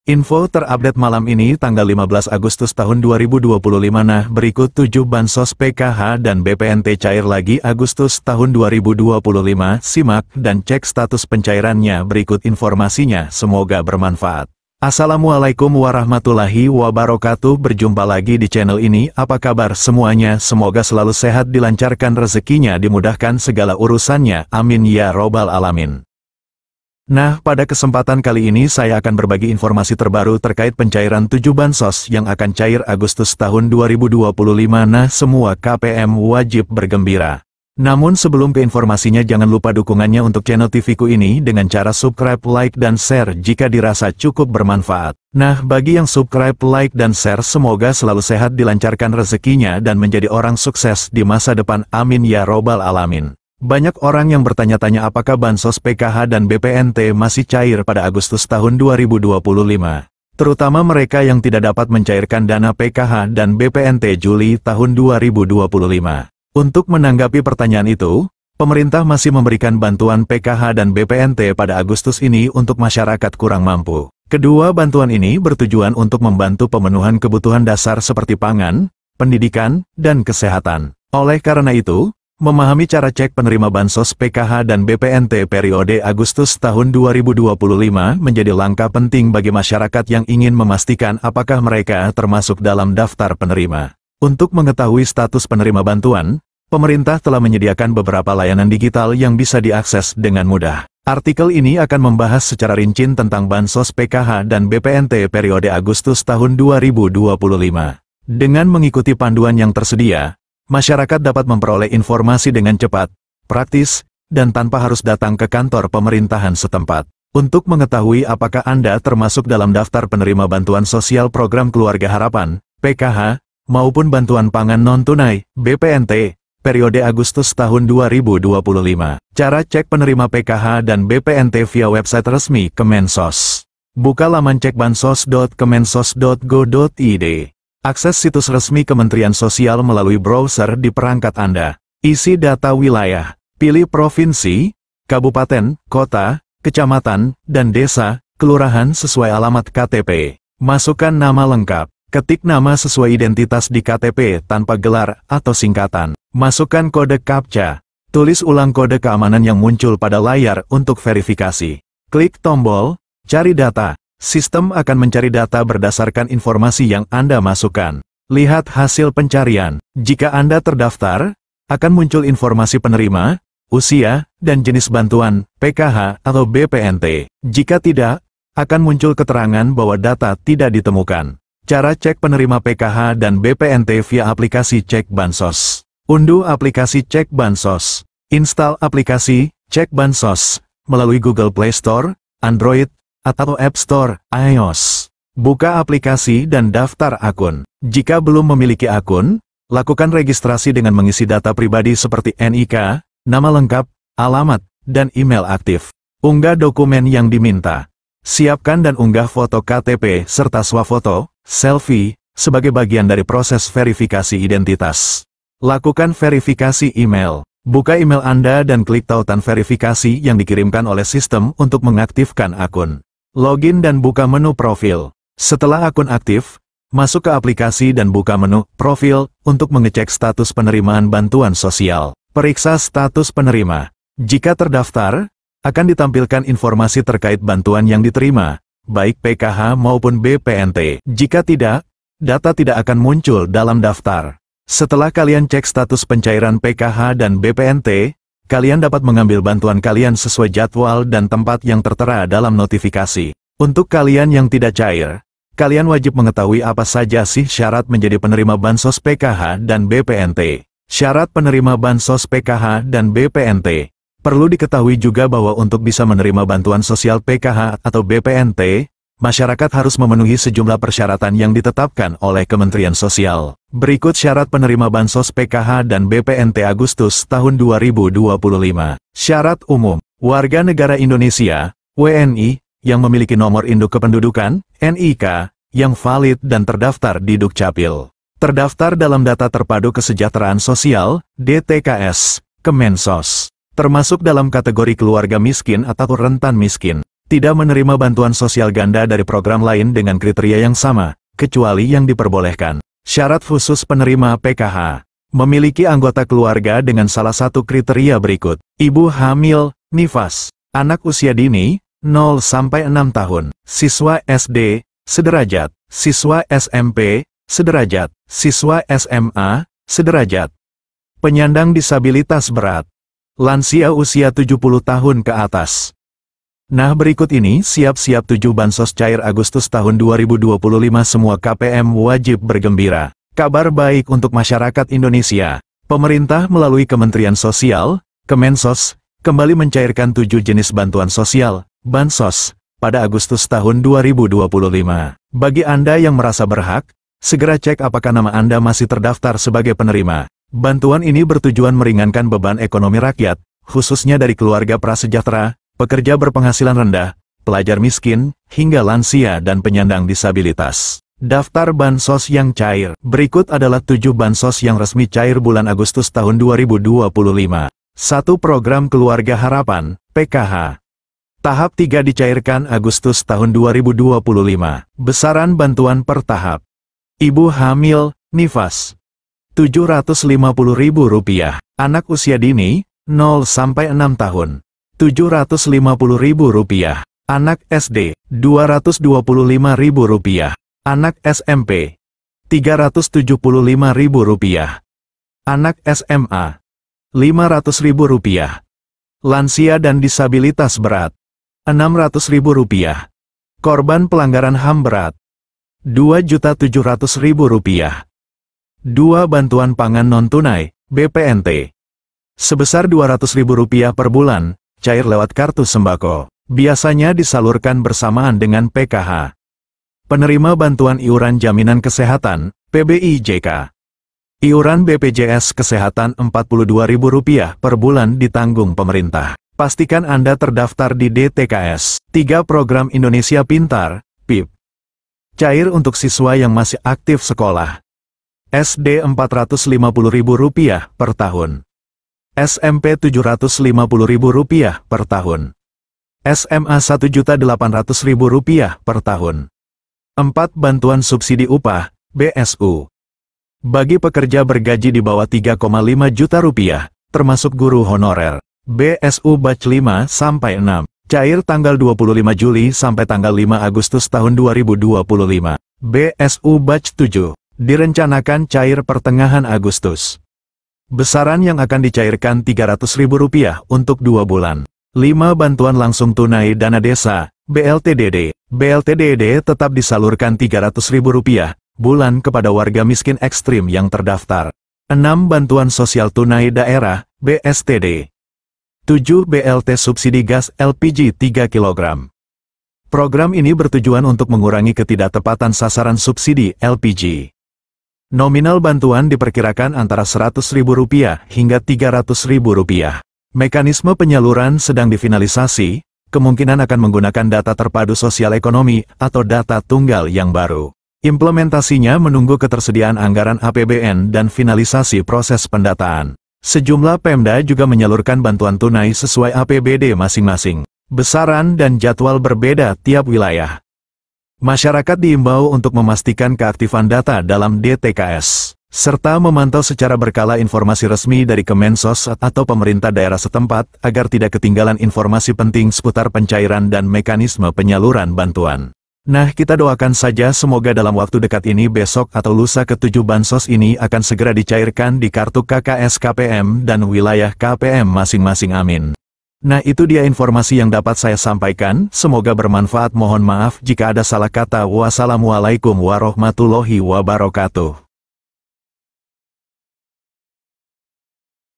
Info terupdate malam ini tanggal 15 Agustus tahun 2025. Nah, berikut 7 bansos PKH dan BPNT cair lagi Agustus tahun 2025. Simak dan cek status pencairannya, berikut informasinya, semoga bermanfaat. Assalamualaikum warahmatullahi wabarakatuh. Berjumpa lagi di channel ini. Apa kabar semuanya? Semoga selalu sehat, dilancarkan rezekinya, dimudahkan segala urusannya. Amin ya robbal alamin. Nah, pada kesempatan kali ini saya akan berbagi informasi terbaru terkait pencairan 7 bansos yang akan cair Agustus tahun 2025. Nah, semua KPM wajib bergembira. Namun sebelum ke informasinya, jangan lupa dukungannya untuk channel TV-ku ini dengan cara subscribe, like, dan share jika dirasa cukup bermanfaat. Nah, bagi yang subscribe, like, dan share, semoga selalu sehat, dilancarkan rezekinya, dan menjadi orang sukses di masa depan. Amin ya robbal alamin. Banyak orang yang bertanya-tanya apakah bansos PKH dan BPNT masih cair pada Agustus tahun 2025. Terutama mereka yang tidak dapat mencairkan dana PKH dan BPNT Juli tahun 2025. Untuk menanggapi pertanyaan itu, pemerintah masih memberikan bantuan PKH dan BPNT pada Agustus ini untuk masyarakat kurang mampu. Kedua bantuan ini bertujuan untuk membantu pemenuhan kebutuhan dasar seperti pangan, pendidikan, dan kesehatan. Oleh karena itu, memahami cara cek penerima bansos PKH dan BPNT periode Agustus tahun 2025 menjadi langkah penting bagi masyarakat yang ingin memastikan apakah mereka termasuk dalam daftar penerima. Untuk mengetahui status penerima bantuan, pemerintah telah menyediakan beberapa layanan digital yang bisa diakses dengan mudah. Artikel ini akan membahas secara rinci tentang bansos PKH dan BPNT periode Agustus tahun 2025. Dengan mengikuti panduan yang tersedia, masyarakat dapat memperoleh informasi dengan cepat, praktis, dan tanpa harus datang ke kantor pemerintahan setempat. Untuk mengetahui apakah Anda termasuk dalam daftar penerima bantuan sosial program Keluarga Harapan, PKH, maupun bantuan pangan non-tunai, BPNT, periode Agustus tahun 2025. Cara cek penerima PKH dan BPNT via website resmi Kemensos. Buka laman cekbansos.kemensos.go.id. Akses situs resmi Kementerian Sosial melalui browser di perangkat Anda. Isi data wilayah. Pilih provinsi, kabupaten, kota, kecamatan, dan desa, kelurahan sesuai alamat KTP. Masukkan nama lengkap. Ketik nama sesuai identitas di KTP tanpa gelar atau singkatan. Masukkan kode CAPTCHA. Tulis ulang kode keamanan yang muncul pada layar untuk verifikasi. Klik tombol Cari Data. Sistem akan mencari data berdasarkan informasi yang Anda masukkan. Lihat hasil pencarian. Jika Anda terdaftar, akan muncul informasi penerima, usia, dan jenis bantuan, PKH atau BPNT. Jika tidak, akan muncul keterangan bahwa data tidak ditemukan. Cara cek penerima PKH dan BPNT via aplikasi Cek Bansos. Unduh aplikasi Cek Bansos. Install aplikasi Cek Bansos melalui Google Play Store, Android, atau App Store, iOS. Buka aplikasi dan daftar akun. Jika belum memiliki akun, lakukan registrasi dengan mengisi data pribadi seperti NIK, nama lengkap, alamat, dan email aktif. Unggah dokumen yang diminta. Siapkan dan unggah foto KTP serta swafoto, selfie, sebagai bagian dari proses verifikasi identitas. Lakukan verifikasi email. Buka email Anda dan klik tautan verifikasi yang dikirimkan oleh sistem untuk mengaktifkan akun. Login dan buka menu profil. Setelah akun aktif, masuk ke aplikasi dan buka menu profil untuk mengecek status penerimaan bantuan sosial. Periksa status penerima. Jika terdaftar, akan ditampilkan informasi terkait bantuan yang diterima, baik PKH maupun BPNT. Jika tidak, data tidak akan muncul dalam daftar. Setelah kalian cek status pencairan PKH dan BPNT, kalian dapat mengambil bantuan kalian sesuai jadwal dan tempat yang tertera dalam notifikasi. Untuk kalian yang tidak cair, kalian wajib mengetahui apa saja sih syarat menjadi penerima bansos PKH dan BPNT. Syarat penerima bansos PKH dan BPNT. Perlu diketahui juga bahwa untuk bisa menerima bantuan sosial PKH atau BPNT, masyarakat harus memenuhi sejumlah persyaratan yang ditetapkan oleh Kementerian Sosial. Berikut syarat penerima bansos PKH dan BPNT Agustus tahun 2025. Syarat umum. Warga negara Indonesia, WNI, yang memiliki nomor induk kependudukan, NIK, yang valid dan terdaftar di Dukcapil. Terdaftar dalam Data Terpadu Kesejahteraan Sosial, DTKS, Kemensos. Termasuk dalam kategori keluarga miskin atau rentan miskin. tidak menerima bantuan sosial ganda dari program lain dengan kriteria yang sama, kecuali yang diperbolehkan. Syarat khusus penerima PKH. Memiliki anggota keluarga dengan salah satu kriteria berikut. Ibu hamil, nifas. Anak usia dini, 0-6 tahun. Siswa SD, sederajat. Siswa SMP, sederajat. Siswa SMA, sederajat. Penyandang disabilitas berat. Lansia usia 70 tahun ke atas. Nah, berikut ini siap-siap 7 bansos cair Agustus tahun 2025. Semua KPM wajib bergembira. Kabar baik untuk masyarakat Indonesia. Pemerintah melalui Kementerian Sosial, Kemensos, kembali mencairkan 7 jenis bantuan sosial, bansos, pada Agustus tahun 2025. Bagi Anda yang merasa berhak, segera cek apakah nama Anda masih terdaftar sebagai penerima. Bantuan ini bertujuan meringankan beban ekonomi rakyat, khususnya dari keluarga prasejahtera, pekerja berpenghasilan rendah, pelajar miskin, hingga lansia dan penyandang disabilitas. Daftar bansos yang cair. Berikut adalah 7 bansos yang resmi cair bulan Agustus tahun 2025. 1. Program Keluarga Harapan, PKH. Tahap 3 dicairkan Agustus tahun 2025. Besaran bantuan per tahap. Ibu hamil, nifas. Rp750.000. Anak usia dini, 0-6 tahun. Rp750.000. Anak SD, Rp225.000. Anak SMP, Rp375.000. Anak SMA, Rp500.000. Lansia dan disabilitas berat, Rp600.000. Korban pelanggaran HAM berat, Rp2.700.000. 2. Bantuan pangan non-tunai, BPNT. Sebesar Rp200.000 per bulan, cair lewat kartu sembako. Biasanya disalurkan bersamaan dengan PKH. Penerima bantuan iuran jaminan kesehatan, PBIJK. Iuran BPJS Kesehatan Rp42.000 per bulan ditanggung pemerintah. Pastikan Anda terdaftar di DTKS. 3. Program Indonesia Pintar, PIP. Cair untuk siswa yang masih aktif sekolah. SD Rp450.000 per tahun. SMP Rp750.000 per tahun. SMA Rp1.800.000 per tahun. 4. Bantuan subsidi upah, BSU. Bagi pekerja bergaji di bawah Rp3,5 juta, termasuk guru honorer. BSU Batch 5-6. Cair tanggal 25 Juli sampai tanggal 5 Agustus tahun 2025. BSU Batch 7. Direncanakan cair pertengahan Agustus. Besaran yang akan dicairkan Rp300.000 untuk 2 bulan. 5. Bantuan langsung tunai dana desa, BLTDD. BLTDD tetap disalurkan Rp300.000 bulan kepada warga miskin ekstrim yang terdaftar. 6. Bantuan sosial tunai daerah, BSTD. 7. BLT subsidi gas LPG 3 kg. Program ini bertujuan untuk mengurangi ketidaktepatan sasaran subsidi LPG. Nominal bantuan diperkirakan antara Rp100.000 hingga Rp300.000. Mekanisme penyaluran sedang difinalisasi, kemungkinan akan menggunakan data terpadu sosial ekonomi atau data tunggal yang baru. Implementasinya menunggu ketersediaan anggaran APBN dan finalisasi proses pendataan. Sejumlah Pemda juga menyalurkan bantuan tunai sesuai APBD masing-masing. Besaran dan jadwal berbeda tiap wilayah. Masyarakat diimbau untuk memastikan keaktifan data dalam DTKS, serta memantau secara berkala informasi resmi dari Kemensos atau pemerintah daerah setempat agar tidak ketinggalan informasi penting seputar pencairan dan mekanisme penyaluran bantuan. Nah, kita doakan saja semoga dalam waktu dekat ini besok atau lusa ke-7 bansos ini akan segera dicairkan di kartu KKS KPM dan wilayah KPM masing-masing, amin. Nah, itu dia informasi yang dapat saya sampaikan, semoga bermanfaat. Mohon maaf jika ada salah kata. Wassalamualaikum warahmatullahi wabarakatuh.